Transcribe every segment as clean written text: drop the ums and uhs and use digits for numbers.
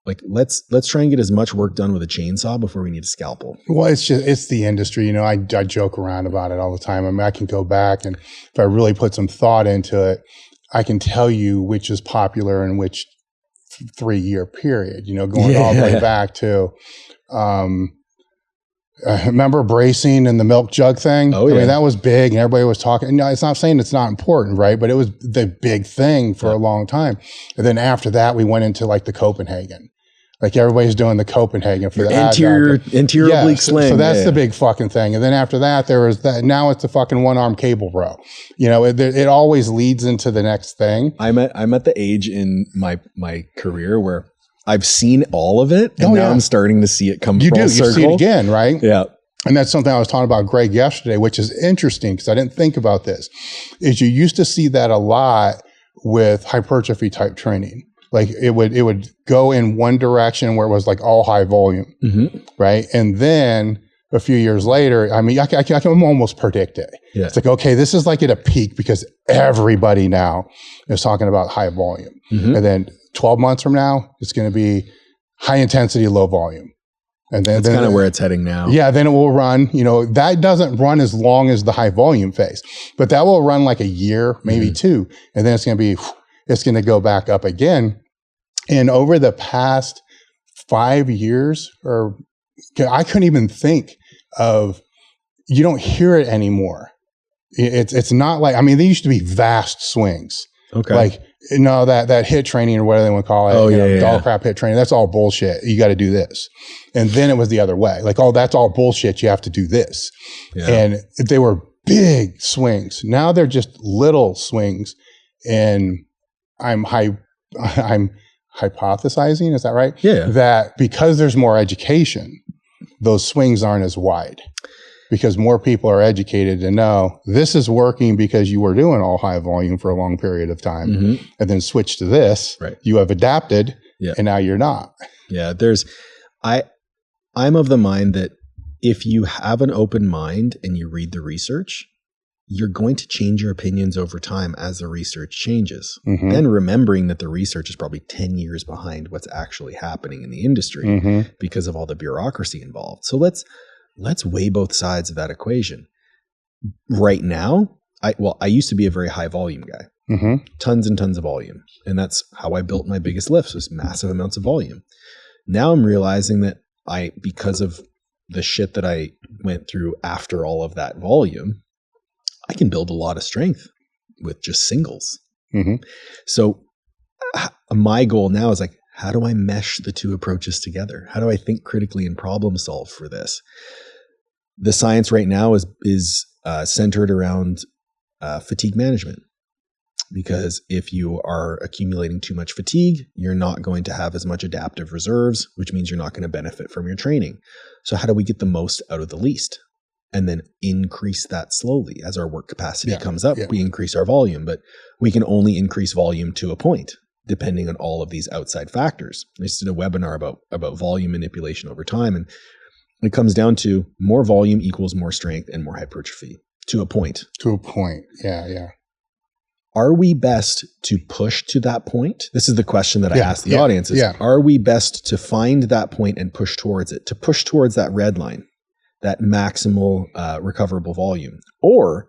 Like let's try and get as much work done with a chainsaw before we need a scalpel. Well, it's the industry. You know, I joke around about it all the time. I mean, I can go back and if I really put some thought into it, I can tell you which is popular in which 3-year period, you know, going all the way back to, remember bracing and the milk jug thing? Oh, yeah. I mean, that was big and everybody was talking. No, it's not saying it's not important, right? But it was the big thing for a long time. And then after that, we went into like the Copenhagen. Like everybody's doing the Copenhagen for the anterior oblique sling. So that's the big fucking thing. And then after that, there was that. Now it's the fucking one-arm cable row. You know, it always leads into the next thing. I'm at the age in my career where I've seen all of it, and now I'm starting to see it come full circle. You see it again, right? Yeah. And that's something I was talking about Greg yesterday, which is interesting because I didn't think about this. Is you used to see that a lot with hypertrophy type training. Like it would go in one direction where it was like all high volume, right? And then a few years later, I mean, I can almost predict it. Yeah. It's like, okay, this is like at a peak because everybody now is talking about high volume. And then 12 months from now, it's going to be high intensity, low volume. And then that's kind of where it's heading now. Yeah. Then it will run, you know, that doesn't run as long as the high volume phase, but that will run like a year, maybe 2. And then it's going to go back up again. And over the past 5 years, or I couldn't even think of, you don't hear it anymore. It's not like, I mean, they used to be vast swings. Okay. Like, you know, that hit training or whatever they want to call it, dog crap hit training, that's all bullshit. You got to do this. And then it was the other way. Like, oh, that's all bullshit. You have to do this. Yeah. And they were big swings. Now they're just little swings. And I'm hypothesizing, is that right? Yeah. That because there's more education, those swings aren't as wide. Because more people are educated to know this is working because you were doing all high volume for a long period of time and then switch to this. Right. You have adapted and now you're not. Yeah. I'm of the mind that if you have an open mind and you read the research, you're going to change your opinions over time as the research changes. And remembering that the research is probably 10 years behind what's actually happening in the industry because of all the bureaucracy involved. So let's weigh both sides of that equation. Right now, I used to be a very high volume guy, tons and tons of volume. And that's how I built my biggest lifts, was massive amounts of volume. Now I'm realizing that because of the shit that I went through after all of that volume, I can build a lot of strength with just singles. So my goal now is like, how do I mesh the two approaches together? How do I think critically and problem solve for this? The science right now is centered around fatigue management, because if you are accumulating too much fatigue, you're not going to have as much adaptive reserves, which means you're not going to benefit from your training. So how do we get the most out of the least? And then increase that slowly as our work capacity comes up. We increase our volume, but we can only increase volume to a point, depending on all of these outside factors. I just did a webinar about volume manipulation over time, and it comes down to more volume equals more strength and more hypertrophy to a point. To a point. Yeah. Are we best to push to that point? This is the question that I ask the audience is, are we best to find that point and push towards it, to push towards that red line, that maximal recoverable volume? Or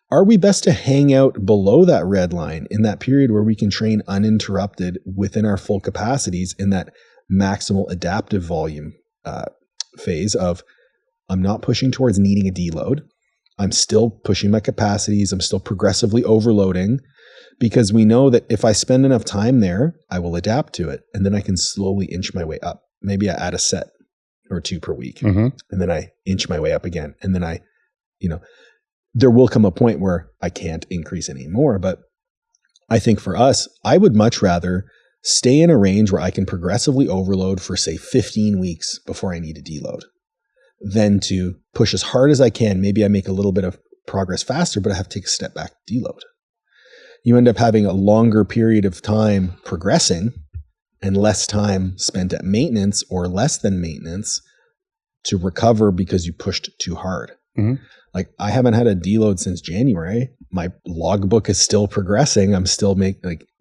are we best to hang out below that red line in that period where we can train uninterrupted within our full capacities in that maximal adaptive volume phase of, I'm not pushing towards needing a deload. I'm still pushing my capacities. I'm still progressively overloading, because we know that if I spend enough time there, I will adapt to it. And then I can slowly inch my way up. Maybe I add a set or 2 per week, and then I inch my way up again. And then there will come a point where I can't increase anymore. But I think for us, I would much rather stay in a range where I can progressively overload for, say, 15 weeks before I need a deload, than to push as hard as I can. Maybe I make a little bit of progress faster, but I have to take a step back to deload. You end up having a longer period of time progressing and less time spent at maintenance or less than maintenance to recover because you pushed too hard. Like, I haven't had a deload since January, my logbook is still progressing. I'm still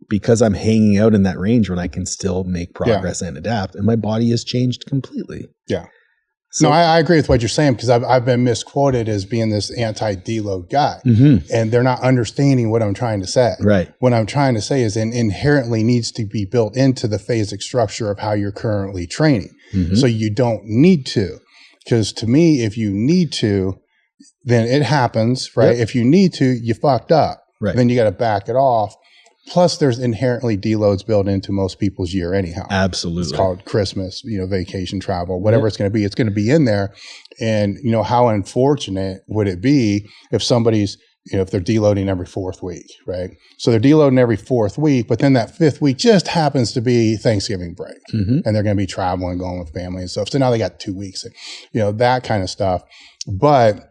because I'm hanging out in that range when I can still make progress and adapt, and my body has changed completely. Yeah. So, no, I agree with what you're saying, because I've been misquoted as being this anti-deload guy, and they're not understanding what I'm trying to say. Right. What I'm trying to say is it inherently needs to be built into the phasic structure of how you're currently training. So you don't need to, because to me, if you need to, then it happens, right? If you need to, you fucked up. Right. Then you got to back it off. Plus, there's inherently deloads built into most people's year anyhow. Absolutely. It's called Christmas, vacation, travel, whatever it's going to be. It's going to be in there. And, how unfortunate would it be if somebody's, if they're deloading every 4th week, right? So they're deloading every 4th week, but then that 5th week just happens to be Thanksgiving break. And they're going to be traveling, going with family and stuff. So now they got 2 weeks, that kind of stuff. But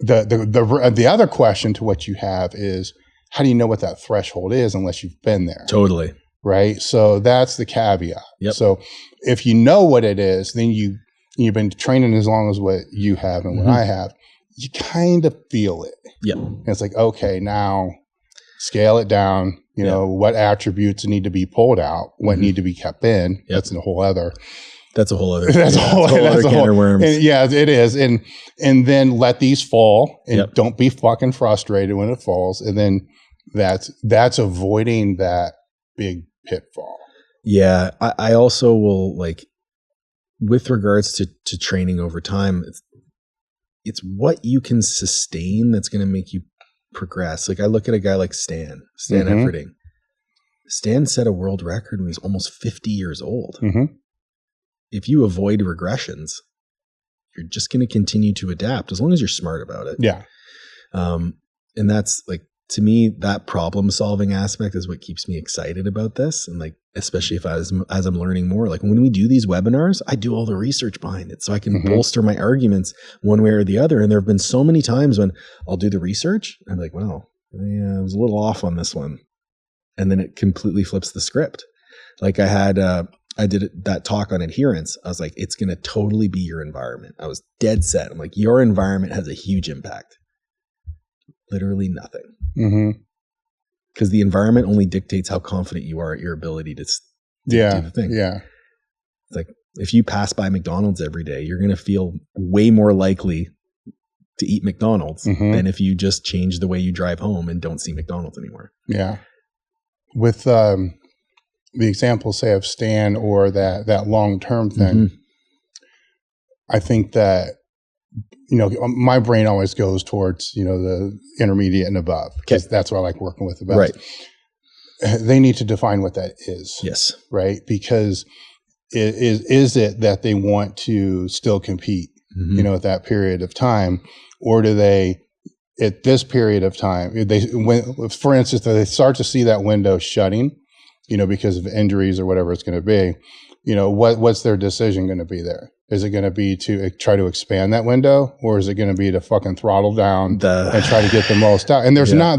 the other question to what you have is, how do you know what that threshold is unless you've been there? Totally. Right. So that's the caveat. Yep. So if you know what it is, then you've been training as long as what you have and what I have, you kind of feel it. Yep. And it's like, okay, now scale it down, what attributes need to be pulled out, what need to be kept in. Yep. That's a whole other can of worms. Yeah, it is. And then let these fall, and don't be fucking frustrated when it falls. And then that's avoiding that big pitfall. Yeah. I also will, with regards to training over time, it's what you can sustain that's going to make you progress. I look at a guy like Stan Efferding. Stan set a world record when he was almost 50 years old. If you avoid regressions, you're just going to continue to adapt as long as you're smart about it. Yeah. And that's to me, that problem solving aspect is what keeps me excited about this. And especially as I'm learning more, when we do these webinars, I do all the research behind it so I can bolster my arguments one way or the other. And there have been so many times when I'll do the research and I'm like, wow, yeah, I was a little off on this one. And then it completely flips the script. I did that talk on adherence. I was like, it's going to totally be your environment. I was dead set. I'm like, your environment has a huge impact. Literally nothing. Because the environment only dictates how confident you are at your ability to do the thing. Yeah. It's if you pass by McDonald's every day, you're going to feel way more likely to eat McDonald's than if you just change the way you drive home and don't see McDonald's anymore. Yeah. With the example, say, of Stan or that long-term thing, I think that, my brain always goes towards, the intermediate and above, because that's what I like working with the best. Right. They need to define what that is. Yes. Right. Because is it that they want to still compete, at that period of time, or do they, at this period of time, for instance, they start to see that window shutting, because of injuries or whatever it's going to be, what's their decision going to be there? Is it going to be to try to expand that window, or is it going to be to fucking throttle down and try to get the most out? And there's no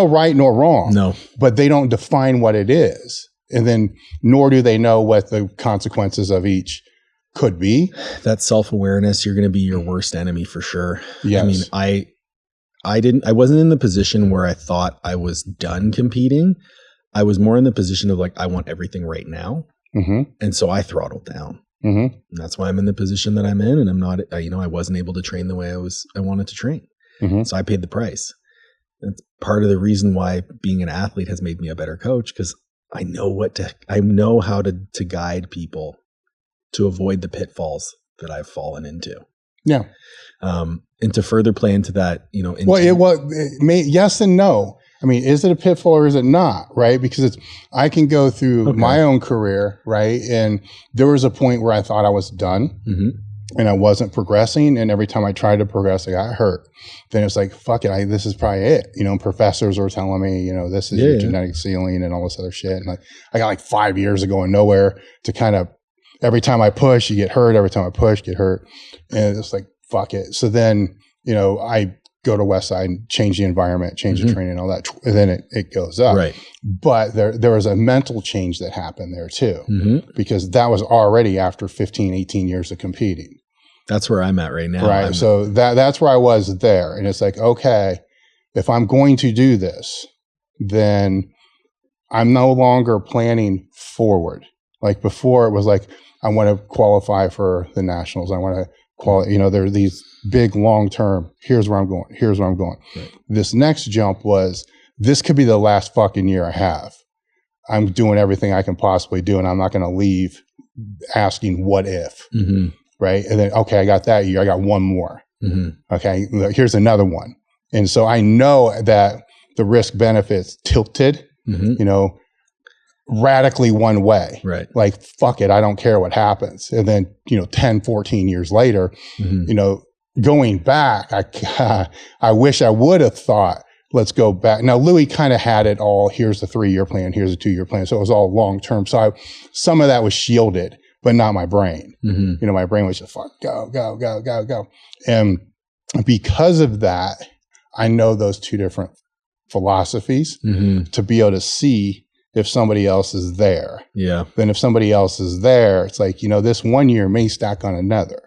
right nor wrong. No, but they don't define what it is. And then nor do they know what the consequences of each could be. That self-awareness, you're going to be your worst enemy for sure. Yes. I mean, I wasn't in the position where I thought I was done competing. I was more in the position of I want everything right now. And so I throttled down. And that's why I'm in the position that I'm in. And I'm not, I wasn't able to train the way I wanted to train. So I paid the price. That's part of the reason why being an athlete has made me a better coach, because I know how to guide people to avoid the pitfalls that I've fallen into. Yeah. And to further play into that, yes and no. I mean, is it a pitfall or is it not? Right. Because I can go through my own career. Right. And there was a point where I thought I was done and I wasn't progressing. And every time I tried to progress, I got hurt. Then it's like, fuck it. This is probably it. Professors were telling me, this is your genetic ceiling and all this other shit. And I got 5 years of going nowhere to kind of, every time I push, you get hurt. Every time I push, get hurt. And it's like, fuck it. So then, I go to Westside and change the environment, change the training and all that. And then it goes up. Right. But there was a mental change that happened there too, because that was already after 15, 18 years of competing. That's where I'm at right now. Right. So that's where I was there. And it's like, okay, if I'm going to do this, then I'm no longer planning forward. Like before, it was like, I want to qualify for the nationals. I want to qualify, there are these big long-term, here's where I'm going. Here's where I'm going. Right. This next jump was, this could be the last fucking year I have. I'm doing everything I can possibly do, and I'm not going to leave asking what if. Mm-hmm. Right. And then, okay, I got that year. I got one more. Mm-hmm. Okay. Here's another one. And so I know that the risk benefits tilted, radically one way. Right. Like, fuck it. I don't care what happens. And then, 10, 14 years later, going back, I wish I would have thought, let's go back. Now, Louis kind of had it all. Here's the 3-year plan. Here's a 2-year plan. So it was all long term. So some of that was shielded, but not my brain. Mm-hmm. My brain was just fuck, go. And because of that, I know those two different philosophies to be able to see if somebody else is there. Yeah. Then if somebody else is there, it's like, this 1 year may stack on another,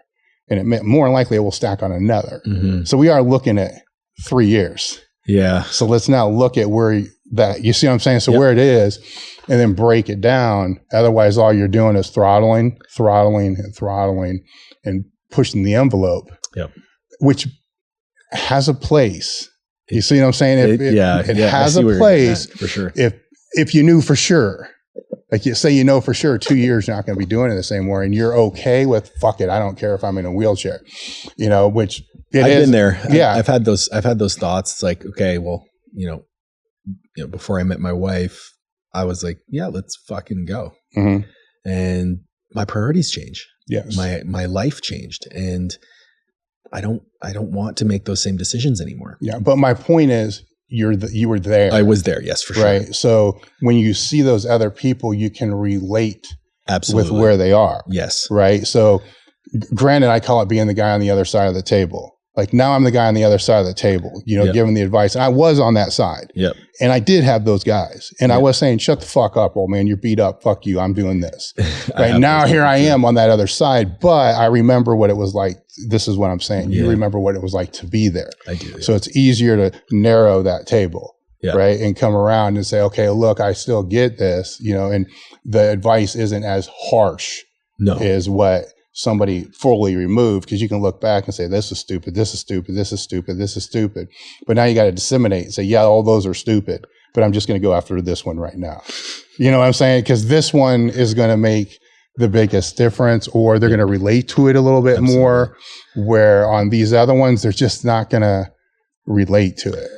and more likely it will stack on another. Mm-hmm. So we are looking at 3 years. Yeah. So let's now look at where that, you see what I'm saying? So where it is, and then break it down. Otherwise, all you're doing is throttling, and pushing the envelope, which has a place. You see what I'm saying? It has a place for sure. If you knew for sure, like you say, for sure 2 years you're not going to be doing it the same way, and you're okay with fuck it, I don't care if I'm in a wheelchair, which I've been there. Yeah, I've had those thoughts. It's like, okay, well, before I met my wife, I was like, yeah, let's fucking go. Mm-hmm. And my priorities change. Yes, my life changed, and I don't want to make those same decisions anymore. Yeah, but my point is, you were there. I was there, yes, for sure. Right. So when you see those other people, you can relate absolutely with where they are. Yes. Right. So granted, I call it being the guy on the other side of the table. Like now I'm the guy on the other side of the table, giving the advice. And I was on that side. Yep. And I did have those guys. And I was saying, shut the fuck up, old man. You're beat up. Fuck you. I'm doing this. Right now, here I am on that other side. But I remember what it was like. This is what I'm saying. You remember what it was like to be there. I do. Yeah. So it's easier to narrow that table. Yeah. Right. And come around and say, okay, look, I still get this, and the advice isn't as harsh as what somebody fully removed, because you can look back and say, this is stupid, this is stupid, this is stupid, this is stupid. But now you got to disseminate and say, yeah, all those are stupid, but I'm just going to go after this one right now. You know what I'm saying? Because this one is going to make the biggest difference, or they're going to relate to it a little bit more, where on these other ones, they're just not going to relate to it.